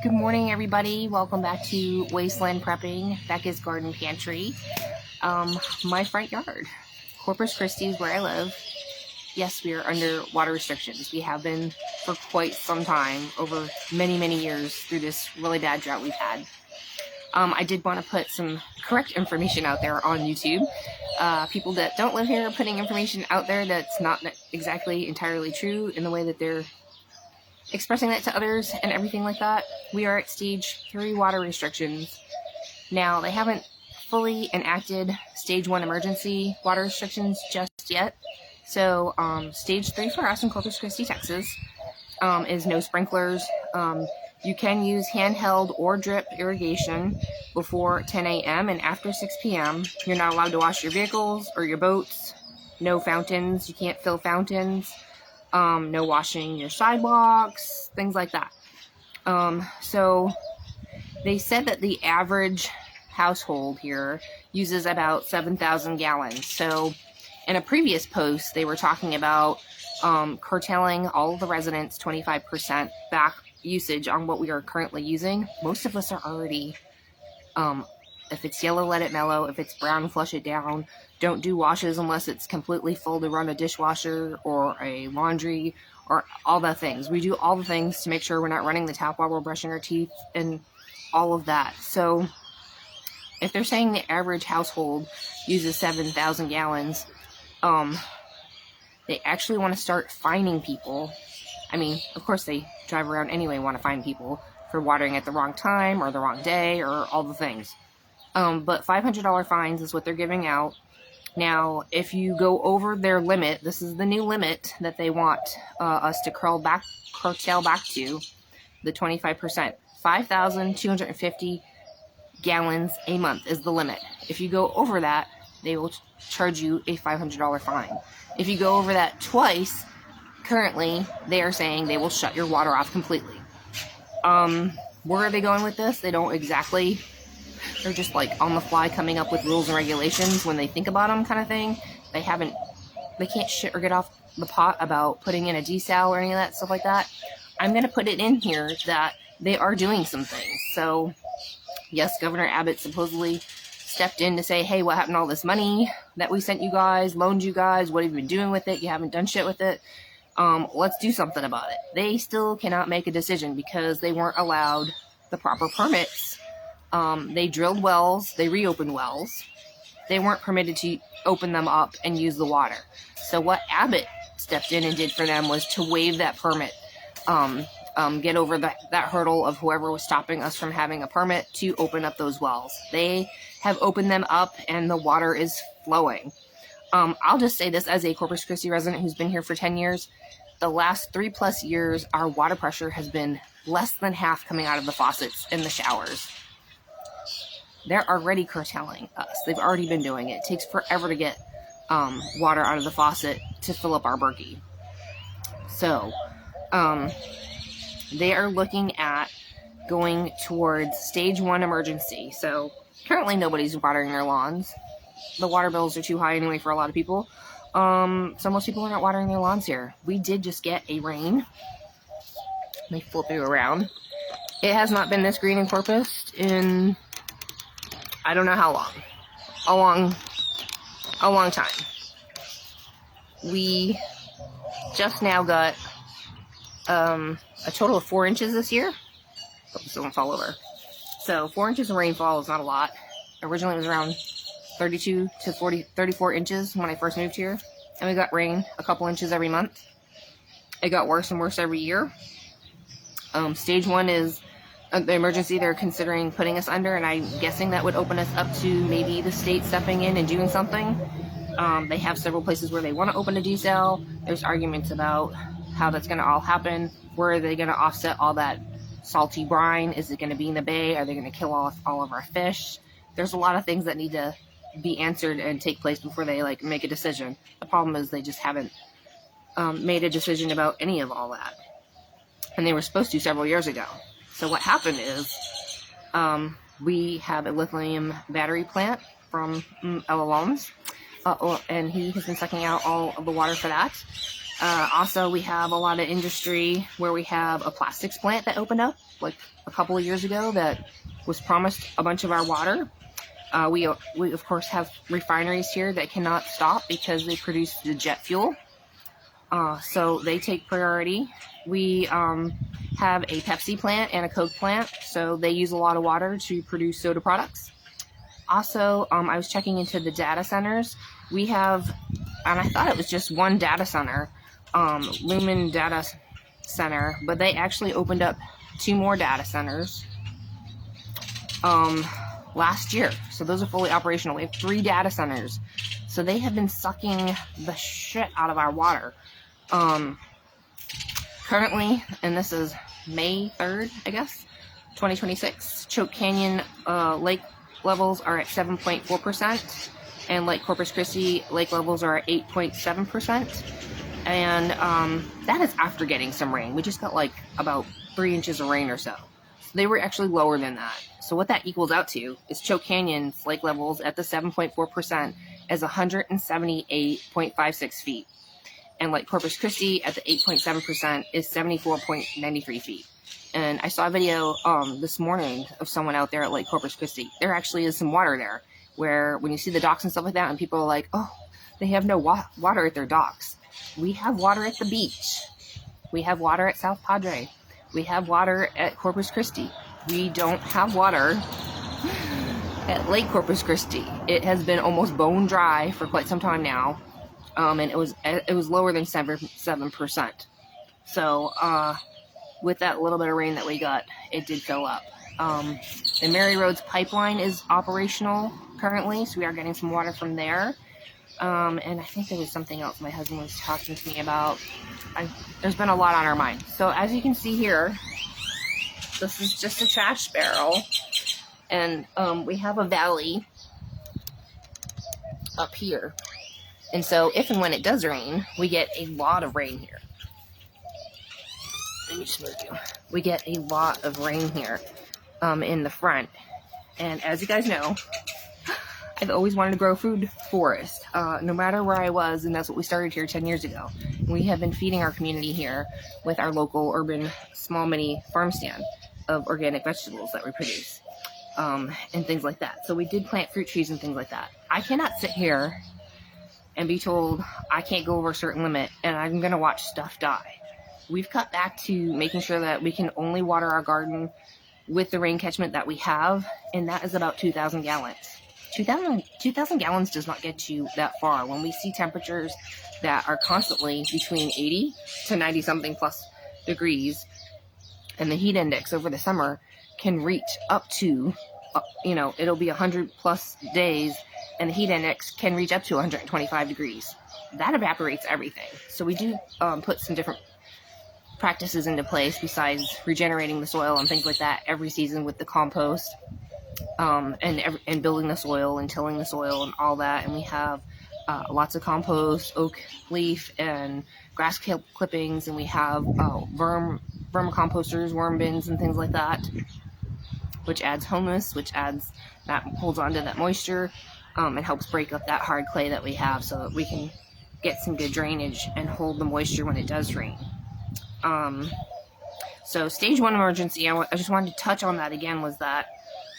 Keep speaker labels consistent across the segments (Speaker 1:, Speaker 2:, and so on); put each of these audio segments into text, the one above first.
Speaker 1: Good morning, everybody. Welcome back to Wasteland Prepping, Becca's Garden Pantry. My front yard. Corpus Christi is where I live. Yes, we are under water restrictions. We have been for quite some time, over many, many years through this really bad drought we've had. I did want to put some correct information out there on YouTube. People that don't live here are putting information out there that's not exactly entirely true in the way that they're expressing that to others and everything like that. We are at stage 3 water restrictions. Now, they haven't fully enacted stage 1 emergency water restrictions just yet. So, stage 3 for us in Corpus Christi, Texas, is no sprinklers. You can use handheld or drip irrigation before 10 a.m. and after 6 p.m. You're not allowed to wash your vehicles or your boats. No fountains. You can't fill fountains. No washing your sidewalks, things like that. So they said that the average household here uses about 7,000 gallons. So in a previous post, they were talking about curtailing all of the residents 25% back usage on what we are currently using. Most of us are already, if it's yellow, let it mellow. If it's brown, flush it down. Don't do washes unless it's completely full to run a dishwasher or a laundry or all the things. We do all the things to make sure we're not running the tap while we're brushing our teeth and all of that. So if they're saying the average household uses 7,000 gallons, they actually want to start fining people. I mean, of course they drive around anyway and want to fine people for watering at the wrong time or the wrong day or all the things. But $500 fines is what they're giving out. Now, if you go over their limit, this is the new limit that they want us to curtail back to, the 25%. 5,250 gallons a month is the limit. If you go over that, they will charge you a $500 fine. If you go over that twice, currently, they are saying they will shut your water off completely. Where are they going with this? They don't exactly... They're just like on the fly coming up with rules and regulations when they think about them, kind of thing. They can't shit or get off the pot about putting in a desal or any of that stuff like that. I'm going to put it in here that they are doing some things. So, yes, Governor Abbott supposedly stepped in to say, hey, what happened to all this money that we sent you guys, loaned you guys? What have you been doing with it? You haven't done shit with it. Let's do something about it. They still cannot make a decision because they weren't allowed the proper permits. They drilled wells, they reopened wells. They weren't permitted to open them up and use the water. So what Abbott stepped in and did for them was to waive that permit, get over that hurdle of whoever was stopping us from having a permit to open up those wells. They have opened them up and the water is flowing. I'll just say this as a Corpus Christi resident who's been here for 10 years. The last 3+ years, our water pressure has been less than half coming out of the faucets in the showers. They're already curtailing us. They've already been doing it. It takes forever to get water out of the faucet to fill up our Berkey. So, they are looking at going towards stage 1 emergency. So, currently nobody's watering their lawns. The water bills are too high anyway for a lot of people. So most people are not watering their lawns here. We did just get a rain. Let me flip you around. It has not been this green in Corpus in... I don't know how long. A long time. We just now got a total of 4 inches this year. Hope this doesn't fall over. So 4 inches of rainfall is not a lot. Originally it was around 32 to 34 inches when I first moved here. And we got rain a couple inches every month. It got worse and worse every year. Stage 1 is the emergency they're considering putting us under, and I'm guessing that would open us up to maybe the state stepping in and doing something. They have several places where they want to open a desal. There's arguments about how that's going to all happen. Where are they going to offset all that salty brine? Is it going to be in the bay? Are they going to kill off all of our fish? There's a lot of things that need to be answered and take place before they make a decision. The problem is they just haven't made a decision about any of all that. And they were supposed to several years ago. So what happened is, we have a lithium battery plant from El Alon's, and he has been sucking out all of the water for that. Also, we have a lot of industry where we have a plastics plant that opened up like a couple of years ago that was promised a bunch of our water. We of course have refineries here that cannot stop because they produce the jet fuel. So they take priority. We have a Pepsi plant and a Coke plant, so they use a lot of water to produce soda products. Also, I was checking into the data centers. We have, and I thought it was just one data center, Lumen Data Center, but they actually opened up 2 more data centers last year. So those are fully operational. We have 3 data centers. So they have been sucking the shit out of our water. Currently, and this is May 3rd, I guess, 2026, Choke Canyon lake levels are at 7.4%, and Lake Corpus Christi lake levels are at 8.7%, and that is after getting some rain. We just got like about 3 inches of rain or so. They were actually lower than that. So what that equals out to is Choke Canyon's lake levels at the 7.4% as 178.56 feet. And Lake Corpus Christi at the 8.7% is 74.93 feet. And I saw a video this morning of someone out there at Lake Corpus Christi. There actually is some water there, where when you see the docks and stuff like that, and people are like, oh, they have no water at their docks. We have water at the beach. We have water at South Padre. We have water at Corpus Christi. We don't have water at Lake Corpus Christi. It has been almost bone dry for quite some time now. And it was lower than 7%. So with that little bit of rain that we got, it did fill up. The Mary Roads pipeline is operational currently, so we are getting some water from there. And I think there was something else my husband was talking to me about. There's been a lot on our mind. So as you can see here, this is just a trash barrel, and we have a valley up here. And so if and when it does rain, we get a lot of rain here. Let me just move you. We get a lot of rain here in the front. And as you guys know, I've always wanted to grow food forest, no matter where I was, and that's what we started here 10 years ago. We have been feeding our community here with our local urban small mini farm stand of organic vegetables that we produce, and things like that. So we did plant fruit trees and things like that. I cannot sit here and be told I can't go over a certain limit and I'm going to watch stuff die. We've cut back to making sure that we can only water our garden with the rain catchment that we have, and that is about 2,000 gallons. 2,000 gallons does not get you that far. When we see temperatures that are constantly between 80 to 90 something plus degrees, and the heat index over the summer can reach up to, it'll be 100 plus days, and the heat index can reach up to 125 degrees. That evaporates everything. So we do put some different practices into place besides regenerating the soil and things like that every season with the compost, and building the soil and tilling the soil and all that. And we have lots of compost, oak leaf, and grass clippings, and we have vermicomposters, worm bins, and things like that, which adds humus, that holds onto that moisture, and helps break up that hard clay that we have so that we can get some good drainage and hold the moisture when it does rain. So stage 1 emergency, I just wanted to touch on that again, was that,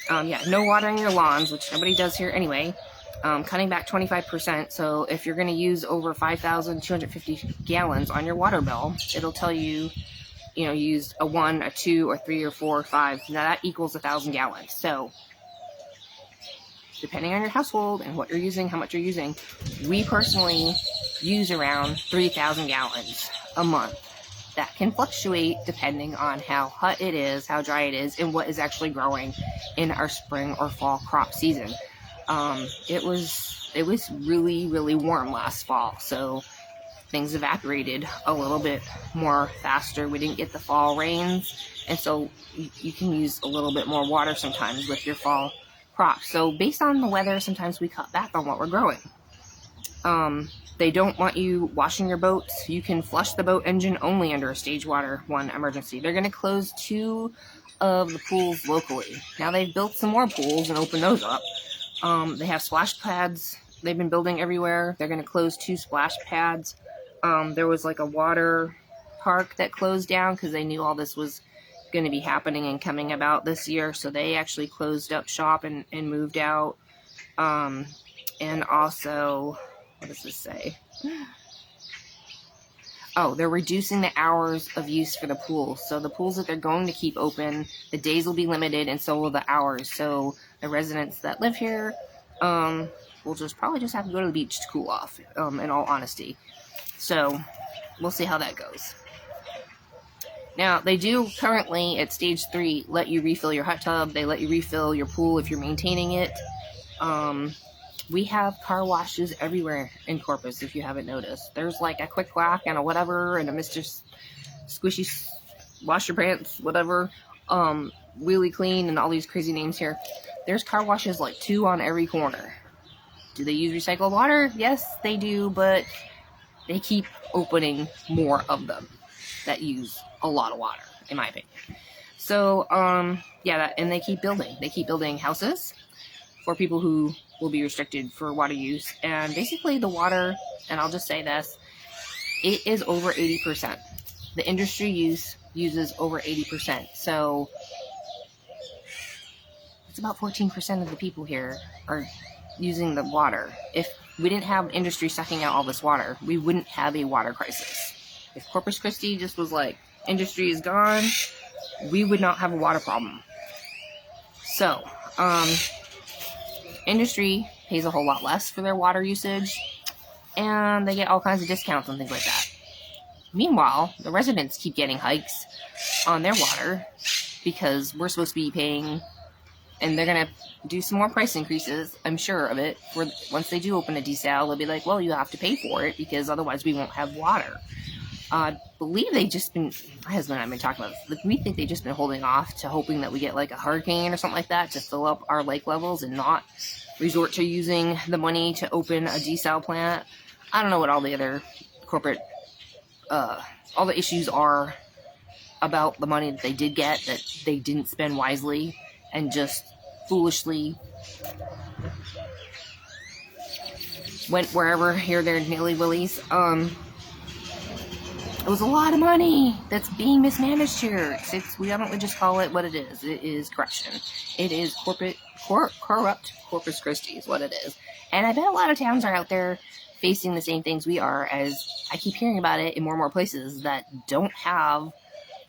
Speaker 1: no watering your lawns, which nobody does here anyway. Cutting back 25%. So if you're going to use over 5,250 gallons on your water bill, it'll tell you, used a 1, a 2, or 3, or 4, or 5. Now that equals 1,000 gallons. So depending on your household and what you're using, how much you're using, we personally use around 3,000 gallons a month. That can fluctuate depending on how hot it is, how dry it is, and what is actually growing in our spring or fall crop season. It was really, really warm last fall, so things evaporated a little bit more faster. We didn't get the fall rains, and so you can use a little bit more water sometimes with your fall crops. So based on the weather, sometimes we cut back on what we're growing. They don't want you washing your boats. You can flush the boat engine only under a stage 1 emergency. They're going to close 2 of the pools locally. Now they've built some more pools and opened those up. They have splash pads they've been building everywhere. They're going to close 2 splash pads There was like a water park that closed down because they knew all this was going to be happening and coming about this year. So they actually closed up shop and moved out. And also, what does this say? Oh, they're reducing the hours of use for the pools. So the pools that they're going to keep open, the days will be limited and so will the hours. So the residents that live here will probably just have to go to the beach to cool off, in all honesty. So we'll see how that goes. Now, they do currently, at stage 3, let you refill your hot tub. They let you refill your pool if you're maintaining it. We have car washes everywhere in Corpus, if you haven't noticed. There's like a Quick Quack and a whatever and a Mr. Squishy Wash Your Pants, whatever. Really Clean and all these crazy names here. There's car washes like 2 on every corner. Do they use recycled water? Yes, they do, but they keep opening more of them that use a lot of water, in my opinion. So, yeah, and they keep building. They keep building houses for people who will be restricted for water use. And basically the water, and I'll just say this, it is over 80%. The industry uses over 80%. So it's about 14% of the people here are using the water. If we didn't have industry sucking out all this water, we wouldn't have a water crisis. If Corpus Christi just was like, industry is gone, we would not have a water problem. So, industry pays a whole lot less for their water usage, and they get all kinds of discounts and things like that. Meanwhile, the residents keep getting hikes on their water because we're supposed to be paying, and they're going to do some more price increases, I'm sure of it. Once they do open a desal, they'll be like, well, you have to pay for it because otherwise we won't have water. I believe my husband and I have been talking about this. We think they've just been holding off to hoping that we get like a hurricane or something like that to fill up our lake levels and not resort to using the money to open a desal plant. I don't know what all the other corporate, all the issues are about the money that they did get that they didn't spend wisely and just foolishly went wherever here, there, nilly-willies. It was a lot of money that's being mismanaged here. We don't just call it what it is. It is corruption. It is corrupt Corpus Christi is what it is. And I bet a lot of towns are out there facing the same things we are, as I keep hearing about it in more and more places that don't have,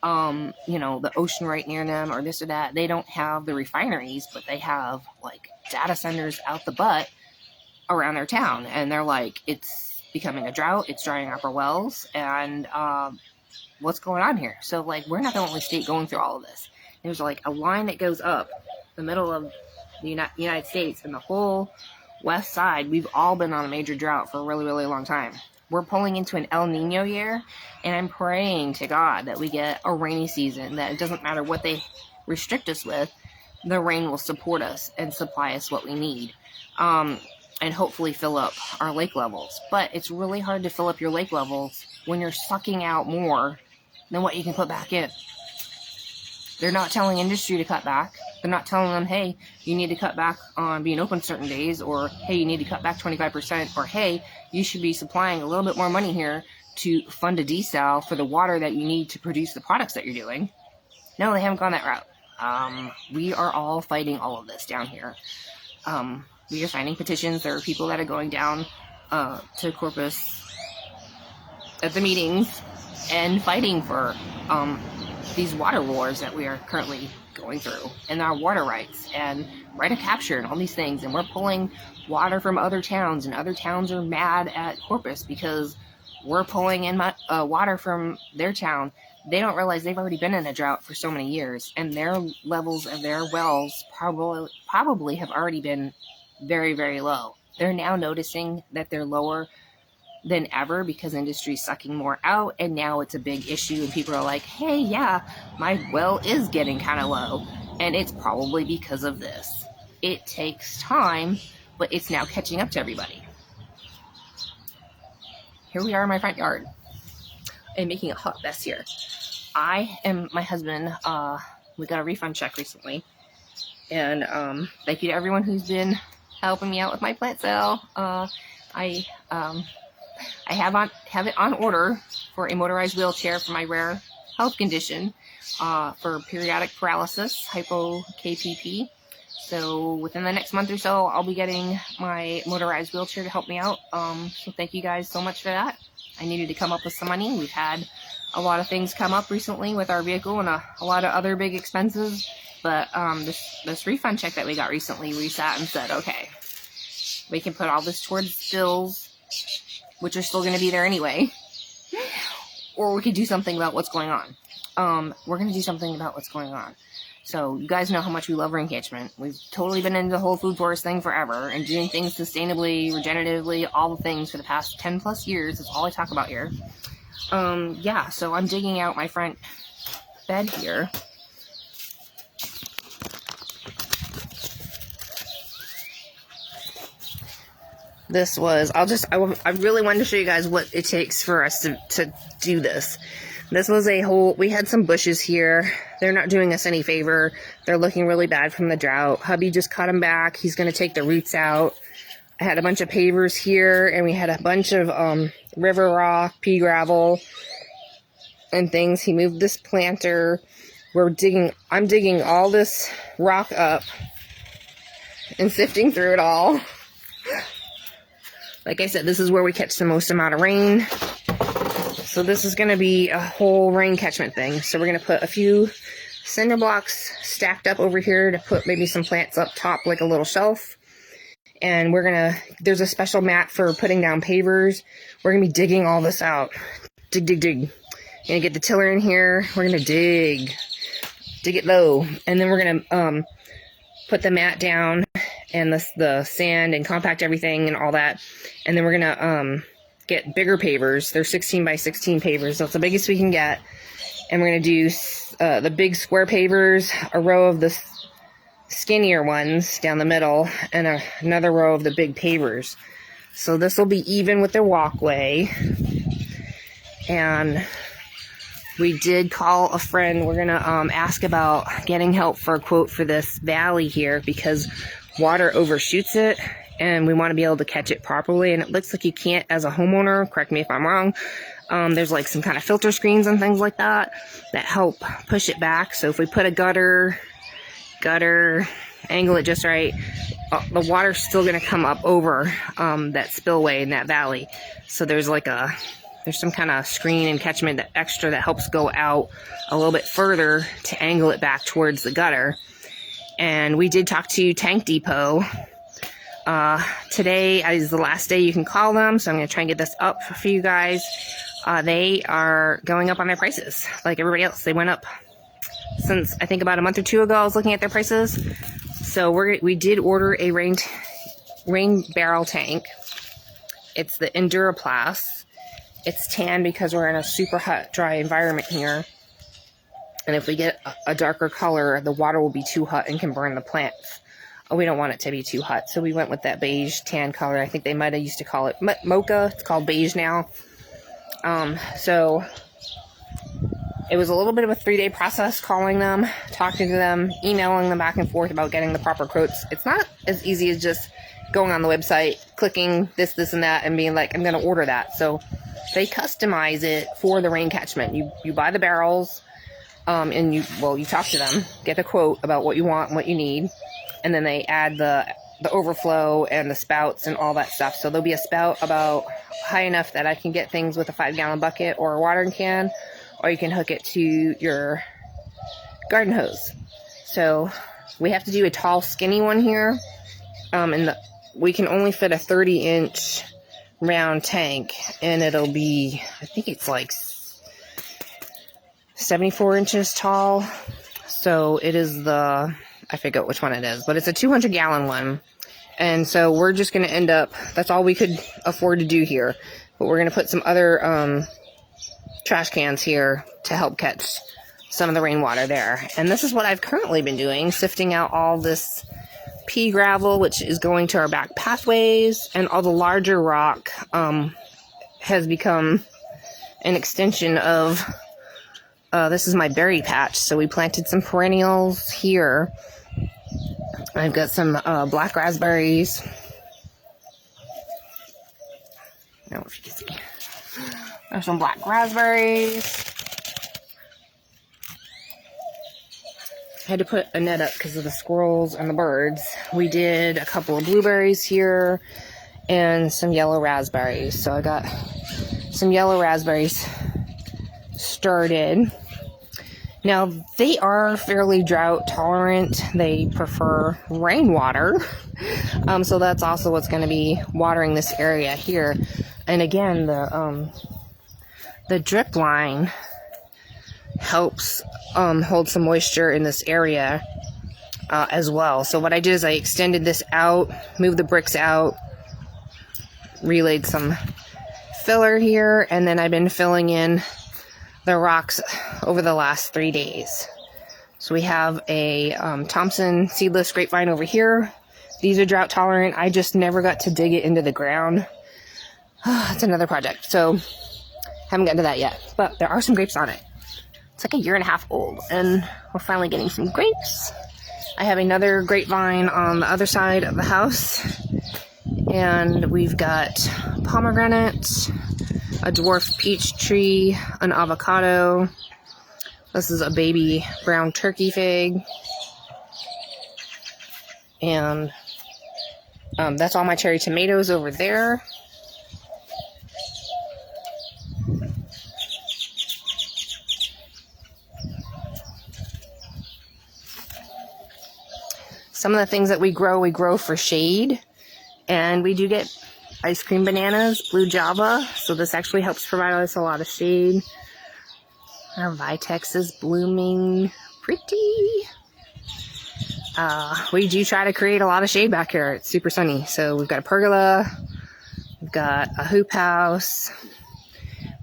Speaker 1: the ocean right near them or this or that. They don't have the refineries, but they have like data centers out the butt around their town. And they're like, it's becoming a drought, it's drying up our wells, and what's going on here? So like, we're not the only state going through all of this. There's like a line that goes up the middle of the United States, and the whole west side, we've all been on a major drought for a really, really long time. We're pulling into an El Nino year, and I'm praying to God that we get a rainy season, that it doesn't matter what they restrict us with, the rain will support us and supply us what we need. And hopefully fill up our lake levels. But it's really hard to fill up your lake levels when you're sucking out more than what you can put back in. They're not telling industry to cut back. They're not telling them, hey, you need to cut back on being open certain days, or hey, you need to cut back 25%, or hey, you should be supplying a little bit more money here to fund a desal for the water that you need to produce the products that you're doing. No, they haven't gone that route. We are all fighting all of this down here. We are signing petitions. There are people that are going down to Corpus at the meetings and fighting for these water wars that we are currently going through, and our water rights and right of capture and all these things. And we're pulling water from other towns, and other towns are mad at Corpus because we're pulling in water from their town. They don't realize they've already been in a drought for so many years, and their levels of their wells probably have already been very, very low. They're now noticing that they're lower than ever because industry's sucking more out, and now it's a big issue, and people are like, hey, yeah, my well is getting kind of low, and it's probably because of this. It takes time, but it's now catching up to everybody. Here we are in my front yard and making a hot mess here. I and my husband, we got a refund check recently, and thank you to everyone who's been helping me out with my plant sale. I I have it on order for a motorized wheelchair for my rare health condition, for periodic paralysis, hypo-KPP. So within the next month or so, I'll be getting my motorized wheelchair to help me out. So thank you guys so much for that. I needed to come up with some money. We've had a lot of things come up recently with our vehicle and a lot of other big expenses. But this refund check that we got recently, we sat and said, okay, we can put all this towards bills, which are still going to be there anyway. Or we could do something about what's going on. We're going to do something about what's going on. So you guys know how much we love Raincatchment. We've totally been into the whole food forest thing forever and doing things sustainably, regeneratively, all the things for the past 10 plus years. That's all I talk about here. Yeah, so I'm digging out my front bed here. This was, I really wanted to show you guys what it takes for us to do this. This was we had some bushes here. They're not doing us any favor. They're looking really bad from the drought. Hubby just cut them back. He's going to take the roots out. I had a bunch of pavers here, and we had a bunch of river rock, pea gravel, and things. He moved this planter. I'm digging all this rock up and sifting through it all. Like I said, this is where we catch the most amount of rain. So this is going to be a whole rain catchment thing. So we're going to put a few cinder blocks stacked up over here to put maybe some plants up top like a little shelf. And there's a special mat for putting down pavers. We're going to be digging all this out. Dig, dig, dig. Going to get the tiller in here. We're going to dig it low. And then we're going to put the mat down and the sand and compact everything and all that. And then we're going to get bigger pavers. They're 16 by 16 pavers. So it's the biggest we can get. And we're going to do the big square pavers, a row of the skinnier ones down the middle, and another row of the big pavers. So this will be even with their walkway. And we did call a friend. We're going to ask about getting help for a quote for this valley here because water overshoots it. And we want to be able to catch it properly. And it looks like you can't as a homeowner. Correct me if I'm wrong. There's like some kind of filter screens and things like that help push it back. So if we put a gutter, angle it just right, the water's still going to come up over that spillway in that valley. So there's some kind of screen and catchment extra that helps go out a little bit further to angle it back towards the gutter. And we did talk to Tank Depot. Today is the last day you can call them, so I'm going to try and get this up for you guys. They are going up on their prices, like everybody else. They went up since, I think, about a month or two ago. I was looking at their prices. So we did order a rain barrel tank. It's the Enduraplas. It's tan because we're in a super hot, dry environment here. And if we get a darker color, the water will be too hot and can burn the plants. We don't want it to be too hot, so we went with that beige tan color. I think they might have used to call it mocha. It's called beige now. So it was a little bit of a 3-day process calling them, talking to them, emailing them back and forth about getting the proper quotes. It's not as easy as just going on the website, clicking this, and that, and being like, I'm going to order that. So they customize it for the rain catchment. You buy the barrels, and you talk to them, get a quote about what you want and what you need. And then they add the overflow and the spouts and all that stuff. So there'll be a spout about high enough that I can get things with a 5-gallon bucket or a watering can, or you can hook it to your garden hose. So we have to do a tall, skinny one here. We can only fit a 30-inch round tank, and it'll be, I think it's like 74 inches tall. So it is I forget which one it is, but it's a 200-gallon one. And so we're just going to end up, that's all we could afford to do here. But we're going to put some other trash cans here to help catch some of the rainwater there. And this is what I've currently been doing, sifting out all this pea gravel, which is going to our back pathways, and all the larger rock has become an extension of, this is my berry patch. So we planted some perennials here. I've got some black raspberries. don't know if you can see. There's some black raspberries. I had to put a net up because of the squirrels and the birds. We did a couple of blueberries here and some yellow raspberries. So I got some yellow raspberries started. Now, they are fairly drought tolerant. They prefer rainwater. So that's also what's going to be watering this area here. And again, the drip line helps hold some moisture in this area as well. So what I did is I extended this out, moved the bricks out, relayed some filler here, and then I've been filling in the rocks over the last 3 days. So we have a Thompson seedless grapevine over here. These are drought tolerant. I just never got to dig it into the ground. It's another project, so haven't gotten to that yet. But there are some grapes on it. It's like 1.5 years old, and we're finally getting some grapes. I have another grapevine on the other side of the house, and we've got pomegranate, a dwarf peach tree, an avocado. This is a baby brown turkey fig, and that's all my cherry tomatoes over there. Some of the things that we grow for shade, and we do get ice cream bananas, blue java, so this actually helps provide us a lot of shade. Our vitex is blooming pretty. We do try to create a lot of shade back here. It's super sunny. So we've got a pergola, we've got a hoop house,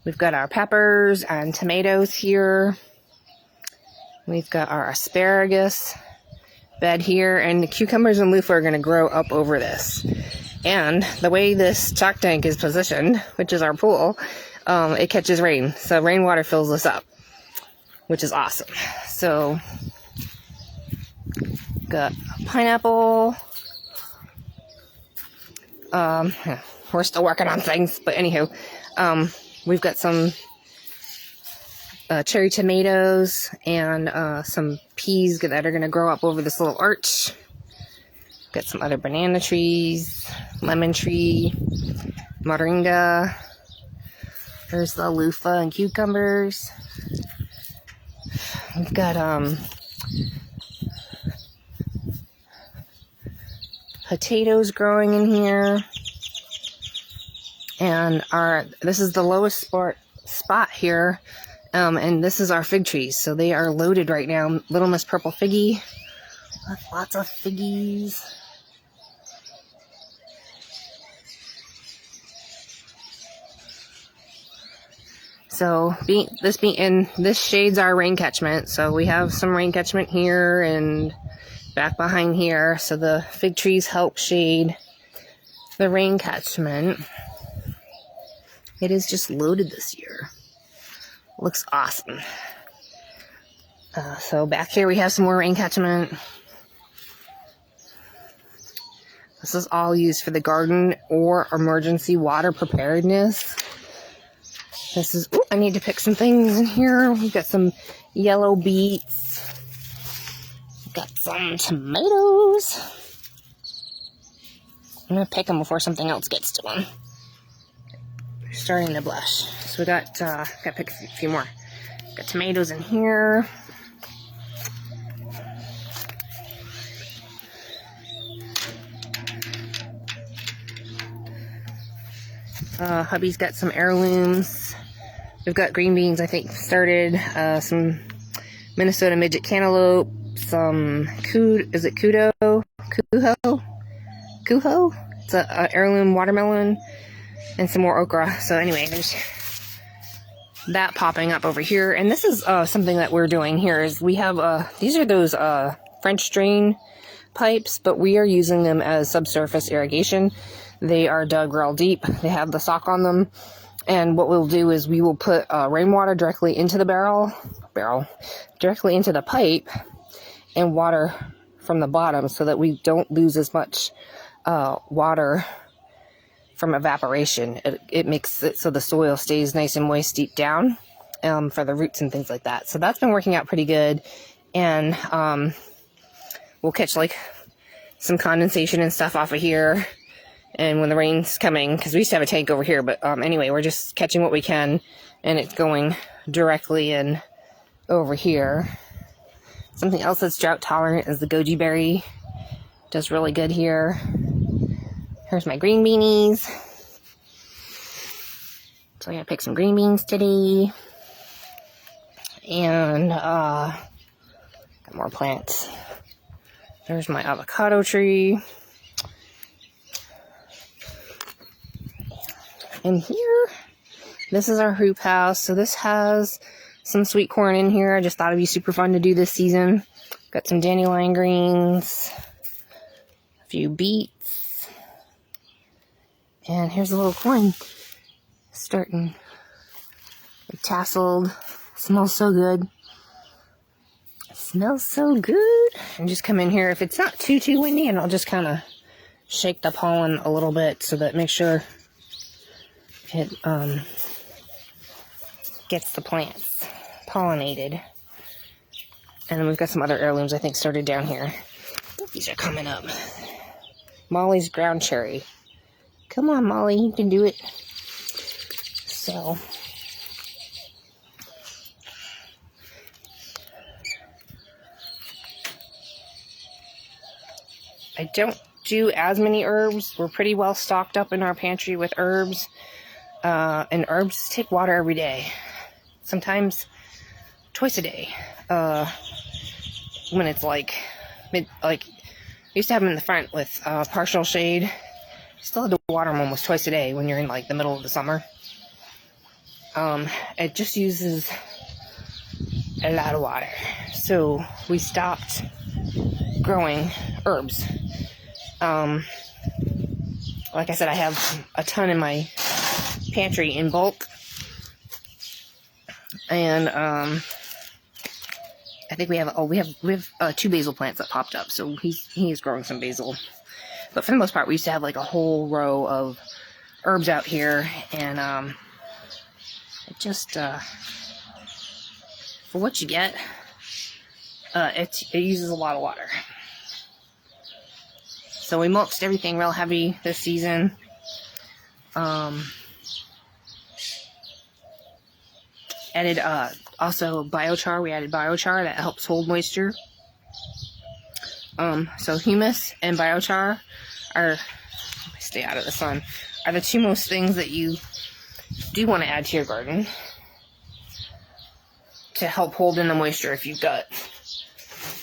Speaker 1: we've got our peppers and tomatoes here. We've got our asparagus bed here, and the cucumbers and loofah are going to grow up over this. And the way this chalk tank is positioned, which is our pool, it catches rain. So rainwater fills this up, which is awesome. So, got a pineapple. We're still working on things, but anywho, we've got some cherry tomatoes and some peas that are going to grow up over this little arch. Got some other banana trees, lemon tree, moringa. There's the loofah and cucumbers. We've got potatoes growing in here. And this is the lowest spot here. And this is our fig trees. So they are loaded right now. Little Miss Purple Figgy. Lots of figgies. So this shades our Raincatchment. So we have some Raincatchment here and back behind here. So the fig trees help shade the Raincatchment. It is just loaded this year. Looks awesome. So back here we have some more Raincatchment. This is all used for the garden or emergency water preparedness. This is, I need to pick some things in here. We've got some yellow beets. We've got some tomatoes. I'm going to pick them before something else gets to them. They're starting to blush. So we got to pick a few more. Got tomatoes in here. Hubby's got some heirlooms. We've got green beans, I think, started. Some Minnesota midget cantaloupe. Some is it kudo? Kuho? It's a heirloom watermelon. And some more okra. So anyway, there's that popping up over here. And this is something that we're doing here is we have, these are those French drain pipes, but we are using them as subsurface irrigation. They are dug real deep. They have the sock on them. And what we'll do is we will put rainwater directly into the directly into the pipe and water from the bottom so that we don't lose as much water from evaporation. It makes it so the soil stays nice and moist deep down for the roots and things like that. So that's been working out pretty good. And we'll catch like some condensation and stuff off of here. And when the rain's coming, because we used to have a tank over here, but anyway, we're just catching what we can, and it's going directly in over here. Something else that's drought tolerant is the goji berry. Does really good here. Here's my green beanies. So I gotta pick some green beans today. And got more plants. There's my avocado tree. And here, this is our hoop house. So this has some sweet corn in here. I just thought it'd be super fun to do this season. Got some dandelion greens, a few beets, and here's a little corn starting tasseled. Smells so good. Smells so good. And just come in here if it's not too windy, and I'll just kind of shake the pollen a little bit so that make sure it gets the plants pollinated. And then we've got some other heirlooms I think started down here. These are coming up. Molly's ground cherry. Come on, Molly, you can do it. So I don't do as many herbs. We're pretty well stocked up in our pantry with herbs. And herbs take water every day. Sometimes twice a day. When it's like I used to have them in the front with partial shade. Still had to water them almost twice a day when you're in like the middle of the summer. It just uses a lot of water. So we stopped growing herbs. Like I said, I have a ton in my pantry in bulk, and I think we have two basil plants that popped up, so he's growing some basil. But for the most part, we used to have like a whole row of herbs out here, and it just for what you get, it uses a lot of water. So we mulched everything real heavy this season. Added also biochar. We added biochar that helps hold moisture. So humus and biochar are, stay out of the sun, are the two most things that you do want to add to your garden to help hold in the moisture if you've got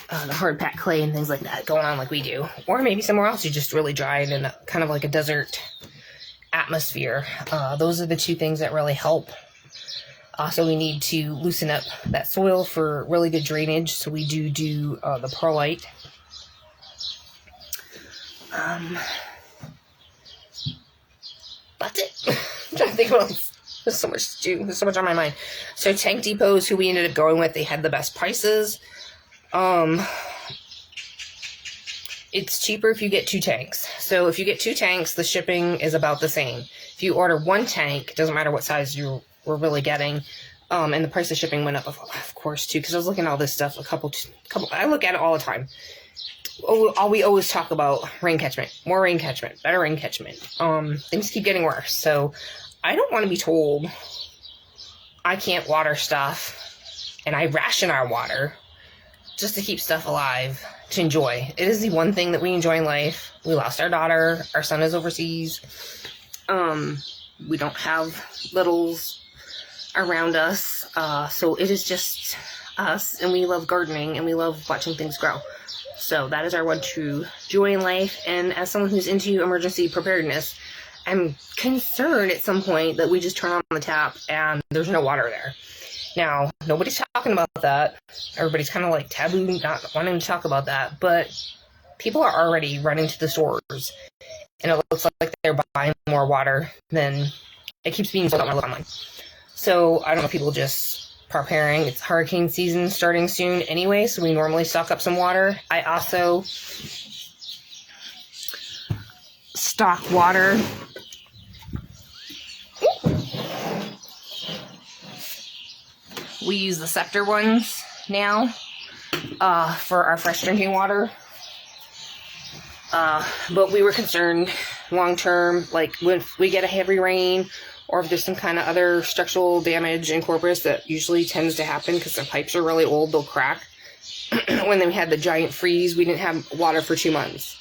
Speaker 1: the hard packed clay and things like that going on like we do. Or maybe somewhere else you just really dry it in a, kind of like a desert atmosphere. Those are the two things that really help. Also, we need to loosen up that soil for really good drainage, so we do the perlite. That's it. I'm trying to think what else. There's so much to do. There's so much on my mind. So Tank Depot is who we ended up going with. They had the best prices. It's cheaper if you get 2 tanks. So if you get 2 tanks, the shipping is about the same. If you order 1 tank, it doesn't matter what size you were really getting. And the price of shipping went up, of course, too, because I was looking at all this stuff I look at it all the time. We always talk about Raincatchment, more Raincatchment, better Raincatchment. Things keep getting worse. So I don't want to be told I can't water stuff and I ration our water just to keep stuff alive, to enjoy. It is the one thing that we enjoy in life. We lost our daughter. Our son is overseas. We don't have littles around us. So it is just us, and we love gardening, and we love watching things grow. So that is our one true joy in life. And as someone who's into emergency preparedness, I'm concerned at some point that we just turn on the tap and there's no water there. Now, nobody's talking about that. Everybody's kind of like taboo, not wanting to talk about that. But people are already running to the stores, and it looks like they're buying more water than it keeps being sold online. So I don't know if people just preparing. It's hurricane season starting soon anyway, so we normally stock up some water. I also stock water We use the Scepter ones now for our fresh drinking water. But we were concerned long term, like when we get a heavy rain or if there's some kind of other structural damage in Corpus that usually tends to happen because the pipes are really old, they'll crack. When we had the giant freeze, we didn't have water for 2 months.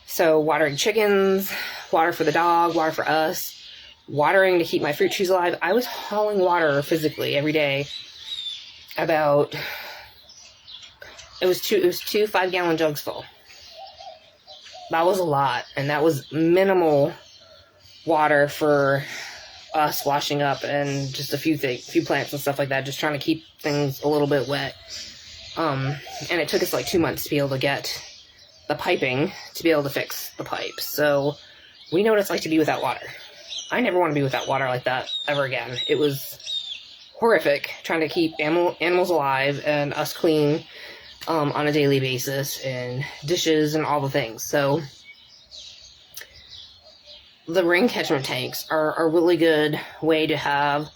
Speaker 1: So watering chickens, water for the dog, water for us, watering to keep my fruit trees alive. I was hauling water physically every day. It was two 5-gallon jugs full. That was a lot, and that was minimal water for us washing up and just a few plants and stuff like that, just trying to keep things a little bit wet. And it took us like 2 months to be able to get the piping to be able to fix the pipes. So we know what it's like to be without water. I never want to be without water like that ever again. It was horrific trying to keep animals alive and us clean on a daily basis, and dishes and all the things. So the Raincatchment tanks are a really good way to have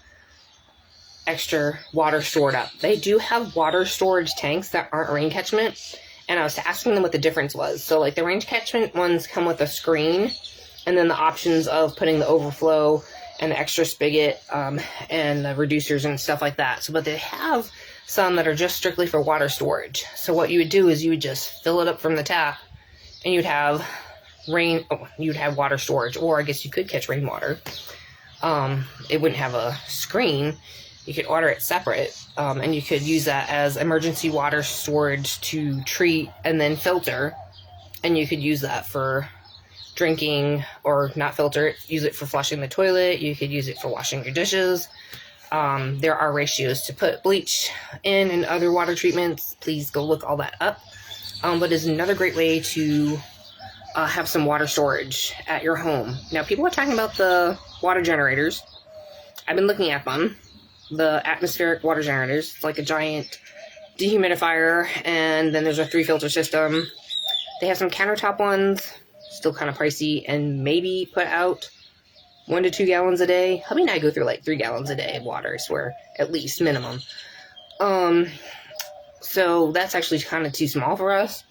Speaker 1: extra water stored up. They do have water storage tanks that aren't Raincatchment, and I was asking them what the difference was. So like the Raincatchment ones come with a screen and then the options of putting the overflow and the extra spigot and the reducers and stuff like that. So, but they have some that are just strictly for water storage. So what you would do is you would just fill it up from the tap and you'd have water storage, or I guess you could catch rainwater. It wouldn't have a screen. You could order it separate, and you could use that as emergency water storage to treat and then filter, and you could use that for drinking, or not filter it, use it for flushing the toilet. You could use it for washing your dishes. There are ratios to put bleach in and other water treatments. Please go look all that up. But it's another great way to have some water storage at your home. Now, people are talking about the water generators. I've been looking at them. The atmospheric water generators. It's like a giant dehumidifier, and then there's a 3-filter system. They have some countertop ones, still kind of pricey, and maybe put out 1 to 2 gallons a day. Hubby and I go through like 3 gallons a day of water, I swear, at least minimum. So that's actually kind of too small for us.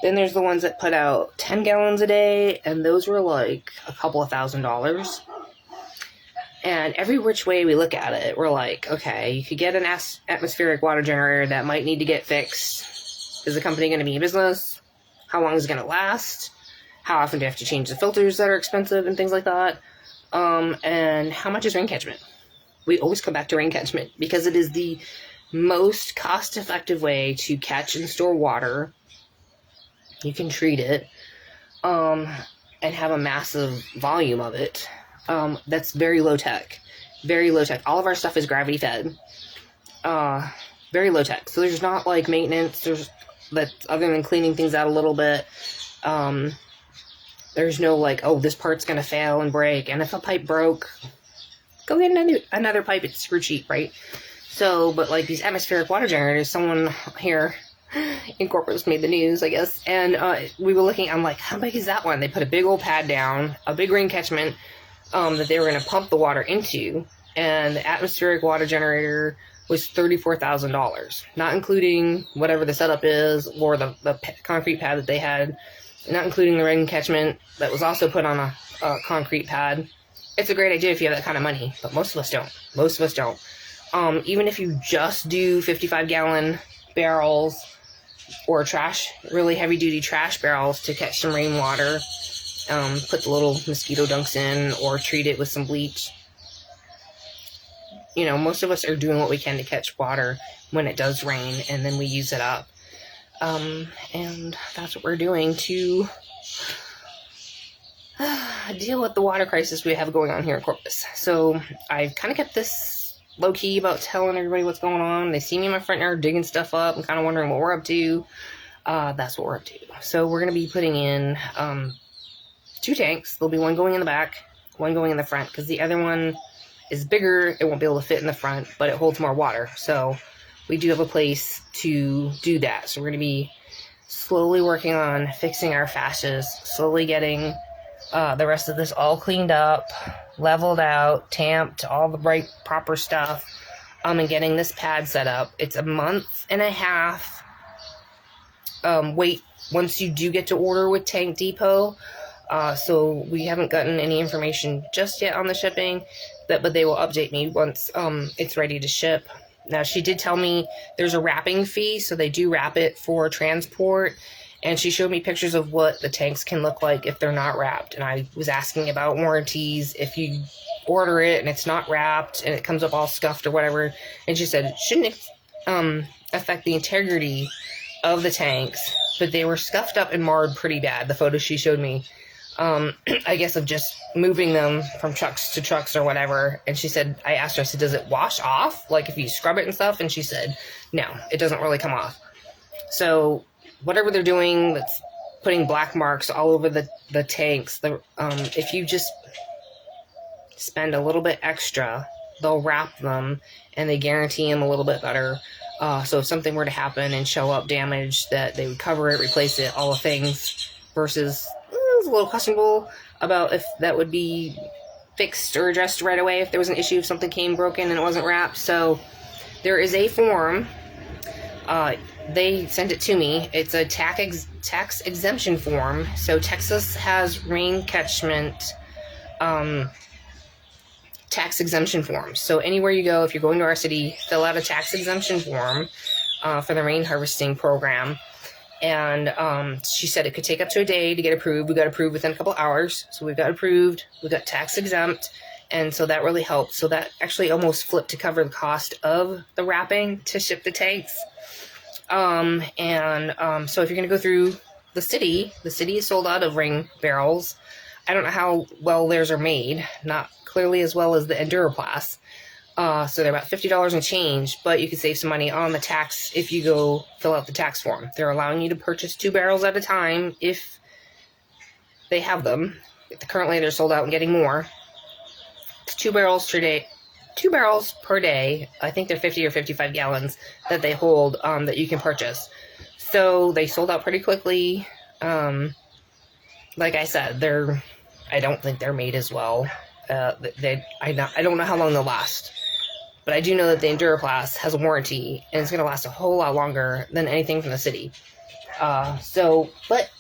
Speaker 1: Then there's the ones that put out 10 gallons a day, and those were like a couple of $1,000s. And every which way we look at it, we're like, okay, you could get an atmospheric water generator that might need to get fixed. Is the company going to be in business? How long is it going to last? How often do you have to change the filters that are expensive and things like that? And how much is Raincatchment? We always come back to Raincatchment because it is the most cost-effective way to catch and store water. You can treat it, and have a massive volume of it. That's very low tech. Very low tech. All of our stuff is gravity fed. Very low tech. So there's not like maintenance. Other than cleaning things out a little bit. There's no like, oh, this part's gonna fail and break, and if a pipe broke, go get another pipe. It's super cheap, right? So, but like these atmospheric water generators, someone here in Corpus made the news, I guess, and we were looking. I'm like, how big is that one? They put a big old pad down, a big Raincatchment that they were gonna pump the water into, and the atmospheric water generator was $34,000, not including whatever the setup is or the concrete pad that they had. Not including the Raincatchment that was also put on a concrete pad. It's a great idea if you have that kind of money, but most of us don't. Most of us don't. Even if you just do 55-gallon barrels or really heavy-duty trash barrels to catch some rainwater, put the little mosquito dunks in or treat it with some bleach. You know, most of us are doing what we can to catch water when it does rain, and then we use it up. And that's what we're doing to deal with the water crisis we have going on here in Corpus. So I've kind of kept this low-key about telling everybody what's going on. They see me in my front yard digging stuff up and kind of wondering what we're up to. That's what we're up to. So we're going to be putting in 2 tanks. There'll be one going in the back, one going in the front, because the other one is bigger. It won't be able to fit in the front, but it holds more water. So we do have a place to do that. So we're going to be slowly working on fixing our fascias, slowly getting the rest of this all cleaned up, leveled out, tamped, all the right proper stuff. and getting this pad set up. It's a month and a half wait once you do get to order with Tank Depot. So we haven't gotten any information just yet on the shipping, but they will update me once it's ready to ship. Now, she did tell me there's a wrapping fee, so they do wrap it for transport. And she showed me pictures of what the tanks can look like if they're not wrapped. And I was asking about warranties. If you order it and it's not wrapped and it comes up all scuffed or whatever. And she said it shouldn't affect the integrity of the tanks. But they were scuffed up and marred pretty bad, the photos she showed me. I guess of just moving them from trucks to trucks or whatever. And she said, I asked her, I said, does it wash off? Like if you scrub it and stuff? And she said, no, it doesn't really come off. So whatever they're doing, that's putting black marks all over the tanks. If you just spend a little bit extra, they'll wrap them and they guarantee them a little bit better. So if something were to happen and show up damage, that they would cover it, replace it, all the things, versus a little questionable about if that would be fixed or addressed right away if there was an issue, if something came broken and it wasn't wrapped. So there is a form. They sent it to me. It's a tax exemption form. So Texas has Raincatchment tax exemption forms. So anywhere you go, if you're going to our city, fill out a tax exemption form for the rain harvesting program. And she said it could take up to a day to get approved. We got approved within a couple hours. So we got approved. We got tax exempt. And so that really helped. So that actually almost flipped to cover the cost of the wrapping to ship the tanks. So if you're going to go through the city is sold out of rain barrels. I don't know how well theirs are made. Not clearly as well as the Enduraplas. So they're about $50 and change, but you can save some money on the tax if you go fill out the tax form. They're allowing you to purchase 2 barrels at a time if they have them. Currently, they're sold out and getting more. It's 2 barrels per day. 2 barrels per day. I think they're 50 or 55 gallons that they hold that you can purchase. So they sold out pretty quickly. Like I said, I don't think they're made as well. I don't know how long they'll last. But I do know that the Enduraplas has a warranty, and it's going to last a whole lot longer than anything from the city. But,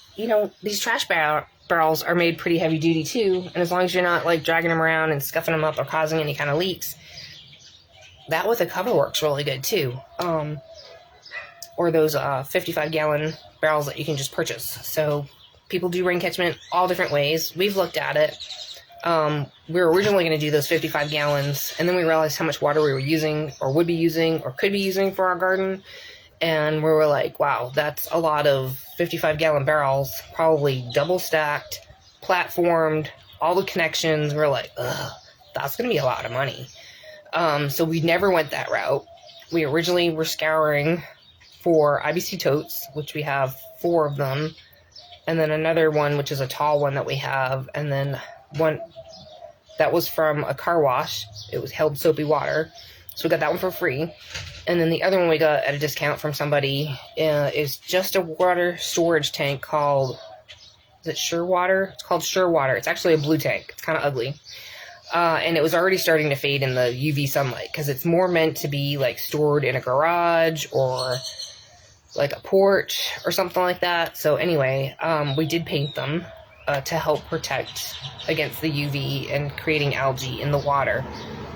Speaker 1: these trash barrels are made pretty heavy duty too, and as long as you're not, dragging them around and scuffing them up or causing any kind of leaks, that with a cover works really good too. Or those 55-gallon barrels that you can just purchase. So people do Raincatchment all different ways. We've looked at it. We were originally going to do those 55 gallons, and then we realized how much water we were using, or would be using, or could be using for our garden, and we were like, wow, that's a lot of 55-gallon barrels, probably double-stacked, platformed, all the connections. We're like, ugh, that's going to be a lot of money. So we never went that route. We originally were scouring for IBC totes, which we have 4 of them, and then another one, which is a tall one that we have, and then one that was from a car wash. It was held soapy water, so we got that one for free. And then the other one we got at a discount from somebody is just a water storage tank called, is it Sure Water? It's called Sure Water. It's actually a blue tank. It's kind of ugly. And it was already starting to fade in the UV sunlight because it's more meant to be stored in a garage or a porch or something like that. So anyway, we did paint them to help protect against the UV and creating algae in the water.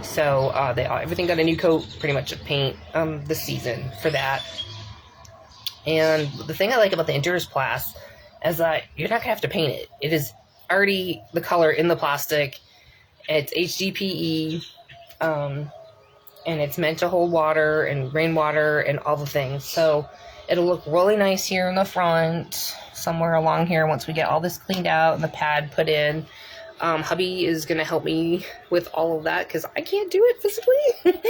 Speaker 1: So everything got a new coat, pretty much, of paint this season for that. And the thing I like about the Enduraplas is that you're not going to have to paint it. It is already the color in the plastic. It's HDPE, and it's meant to hold water and rainwater and all the things. So it'll look really nice here in the front, somewhere along here, once we get all this cleaned out and the pad put in. Hubby is going to help me with all of that because I can't do it physically.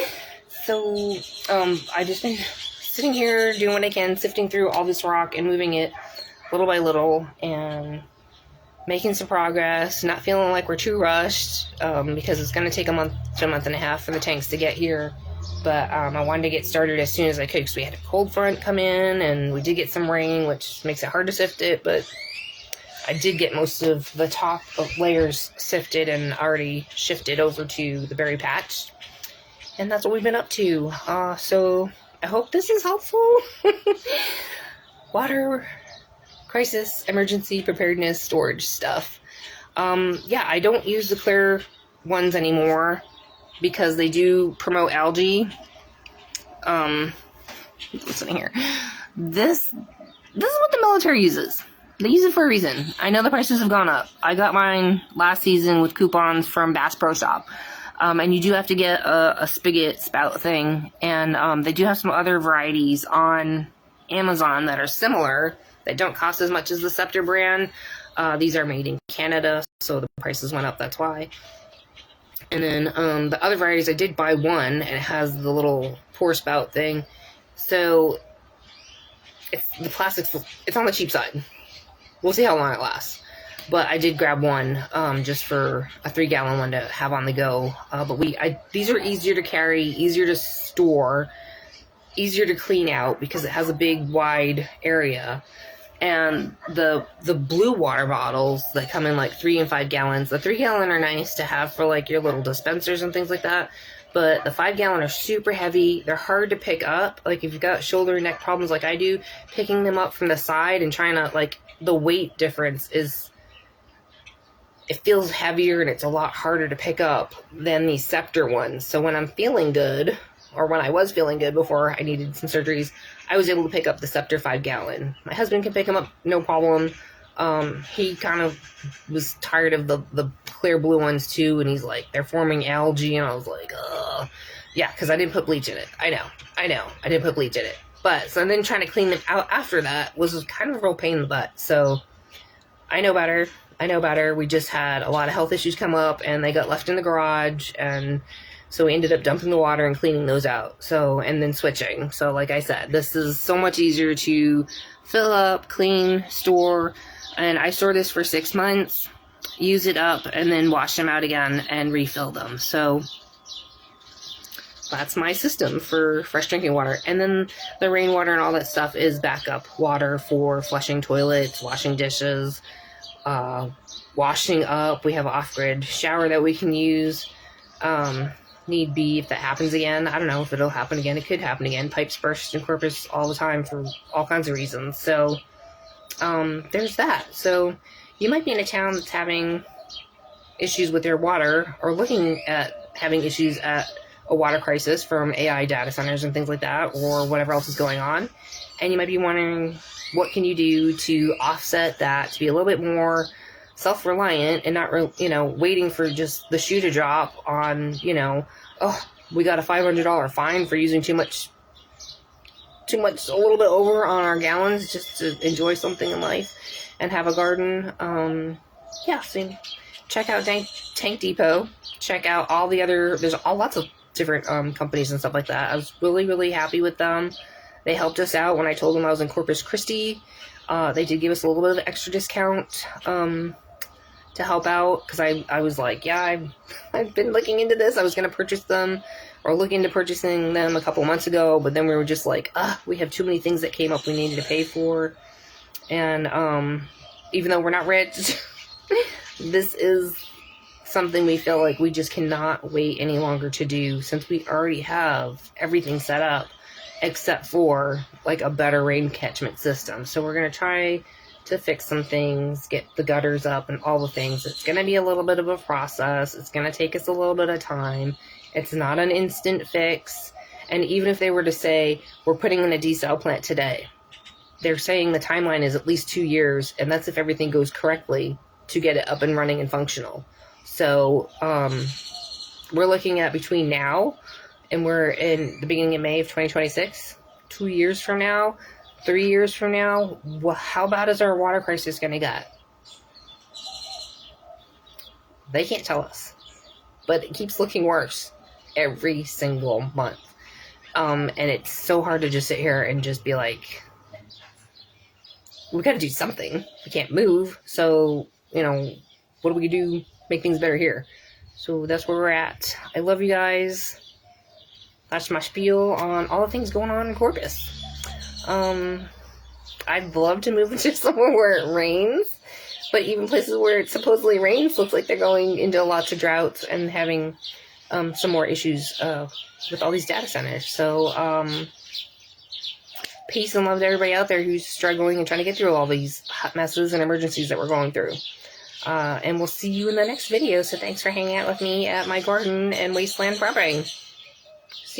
Speaker 1: So I just been sitting here doing what I can, sifting through all this rock and moving it little by little and making some progress, not feeling like we're too rushed because it's going to take a month to a month and a half for the tanks to get here. But I wanted to get started as soon as I could because we had a cold front come in and we did get some rain, which makes it hard to sift it, but I did get most of the top of layers sifted and already shifted over to the berry patch. And that's what we've been up to. So I hope this is helpful. Water crisis, emergency preparedness, storage stuff. Yeah, I don't use the clear ones anymore because they do promote algae. Listen here. This is what the military uses. They use it for a reason. I know the prices have gone up. I got mine last season with coupons from Bass Pro Shop. And you do have to get a spigot spout thing. And they do have some other varieties on Amazon that are similar, that don't cost as much as the Scepter brand. These are made in Canada, so the prices went up, that's why. And then the other varieties, I did buy one, and it has the little pour spout thing. So the plastic's, it's on the cheap side. We'll see how long it lasts. But I did grab one just for a 3-gallon one to have on the go. But these are easier to carry, easier to store, easier to clean out because it has a big, wide area. And the blue water bottles that come in like 3 and 5 gallons, the 3-gallon are nice to have for like your little dispensers and things like that. But the 5-gallon are super heavy. They're hard to pick up. Like if you've got shoulder and neck problems like I do, picking them up from the side and trying to, like, the weight difference is, it feels heavier and it's a lot harder to pick up than the Scepter ones. So when I'm feeling good, or when I was feeling good before I needed some surgeries, I was able to pick up the Scepter 5-gallon. My husband can pick them up, no problem. He kind of was tired of the clear blue ones too, and he's like, they're forming algae, and I was like, yeah, because I didn't put bleach in it. I know, I didn't put bleach in it. But, so then trying to clean them out after that was kind of a real pain in the butt. So, I know better. We just had a lot of health issues come up, and they got left in the garage, and so we ended up dumping the water and cleaning those out. So, and then switching. So, like I said, this is so much easier to fill up, clean, store, and I store this for 6 months, use it up, and then wash them out again and refill them. So, that's my system for fresh drinking water. And then the rainwater and all that stuff is backup water for flushing toilets, washing dishes, washing up. We have an off-grid shower that we can use. Need be if that happens again. I don't know if it'll happen again. It could happen again. Pipes burst in Corpus all the time for all kinds of reasons. So, there's that. So, you might be in a town that's having issues with their water, or looking at having issues at a water crisis from AI data centers and things like that, or whatever else is going on. And you might be wondering, what can you do to offset that, to be a little bit more self-reliant and not, waiting for just the shoe to drop on, we got a $500 fine for using too much, a little bit over on our gallons just to enjoy something in life and have a garden. So check out Tank Depot. Check out all the other, there's lots of different companies and stuff like that. I was really, really happy with them. They helped us out when I told them I was in Corpus Christi. They did give us a little bit of extra discount to help out, because I was like, yeah, I've been looking into this. I was going to purchase them, or look into purchasing them a couple months ago, but then we were just like, we have too many things that came up we needed to pay for. And even though we're not rich, this is something we feel like we just cannot wait any longer to do, since we already have everything set up except for like a better Raincatchment system. So we're going to try to fix some things, get the gutters up and all the things. It's going to be a little bit of a process. It's going to take us a little bit of time. It's not an instant fix. And even if they were to say, we're putting in a desal plant today, they're saying the timeline is at least 2 years, and that's if everything goes correctly, to get it up and running and functional. So, we're looking at between now and we're in the beginning of May of 2026, 2 years from now, 3 years from now, how bad is our water crisis going to get? They can't tell us, but it keeps looking worse every single month. And it's so hard to just sit here and just be like, we got to do something. We can't move. So, what do we do? Make things better here. So that's where we're at. I love you guys. That's my spiel on all the things going on in Corpus. I'd love to move into somewhere where it rains, but even places where it supposedly rains looks like they're going into lots of droughts and having some more issues with all these data centers. So peace and love to everybody out there who's struggling and trying to get through all these hot messes and emergencies that we're going through. And we'll see you in the next video. So thanks for hanging out with me at my garden and Wasteland Prepping. See you.